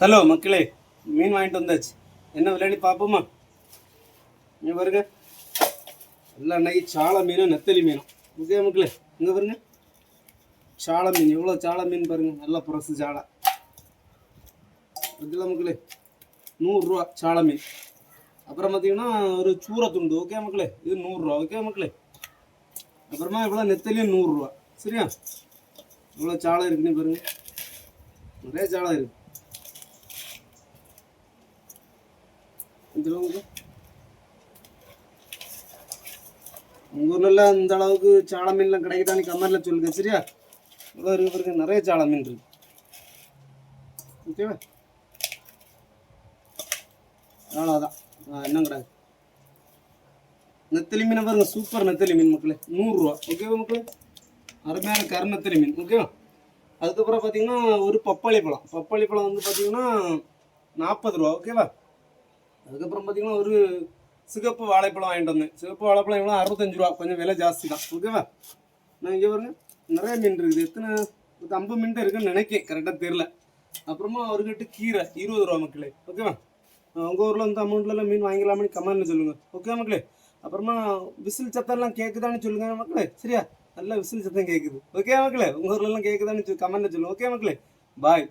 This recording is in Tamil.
ஹலோ மக்களே, மீன் வாங்கிட்டு வந்தாச்சு. என்ன விளையாடி பார்ப்போமா? இங்கே பாருங்க, எல்லாம் அன்னைக்கு சாலை மீனும் நெத்தலி மீனும். ஓகே மக்களே, இங்கே பாருங்க சாலை மீன். எவ்வளோ சாலை மீன் பாருங்க, நல்லா புரசு சாலை. ஓகே மக்களே, 100 ரூபா சாலை மீன். அப்புறம் பார்த்தீங்கன்னா ஒரு சூரை துண்டு. ஓகே மக்களே, இது 100 ரூபா. ஓகே மக்களே, அப்புறமா இவ்வளோ நெத்தலியும் 100 ரூபா. சரியா? இவ்வளோ சாலை இருக்குன்னு பாருங்க, நிறைய சாலை இருக்கு. உங்க ஊர்ல இந்த அளவுக்கு சால மீன்லாம் கிடைக்குதான்னு கமெண்ட்ல சொல்லுங்க. சரியா? இவ்வளோ இருக்கு, நிறைய சால மீன் இருக்கு. ஓகேவா? அவ்வளோதான், என்ன கிடையாது. நெத்தலி மீனை பாருங்க, சூப்பர் நெத்தலி மீன் மக்களே, 100 ரூபா. ஓகேவா மக்களே? அருமையான கருநெத்தலி மீன். ஓகேவா? அதுக்கப்புறம் பார்த்தீங்கன்னா ஒரு பப்பாளி பழம். பப்பாளி பழம் வந்து பார்த்தீங்கன்னா 40 ரூபா. ஓகேவா? அதுக்கப்புறம் பார்த்தீங்கன்னா ஒரு சிகப்பு வாழைப்பழம் வாங்கிட்டு வந்தேன். சிகப்பு வாழைப்பழம் எவ்வளோ 65 ரூபா, கொஞ்சம் விலை ஜாஸ்தி தான். ஓகேவா? நான் இங்கே பாருங்க, நிறைய மீன் இருக்குது. எத்தனை 50 மீன் இருக்குன்னு நினைக்கேன், கரெக்டாக தெரில. அப்புறமா ஒரு கட்டு கீரை 20 ரூபா மக்களே. ஓகேவா? உங்கள் ஊரில் இந்த அமௌண்ட்லாம் மீன் வாங்கிக்கலாம்னு கமெண்ட்னு சொல்லுங்கள். ஓகே மக்களே? அப்புறமா விசில் சத்தம்லாம் கேட்குதான்னு சொல்லுங்கள் மக்களே. சரியா? நல்லா விசில் சத்தம் கேட்குது. ஓகே மக்களே, உங்கள் ஊர்லலாம் கேட்குதான்னு கமெண்ட்னு சொல்லுங்கள். ஓகே மக்களே, பாய்.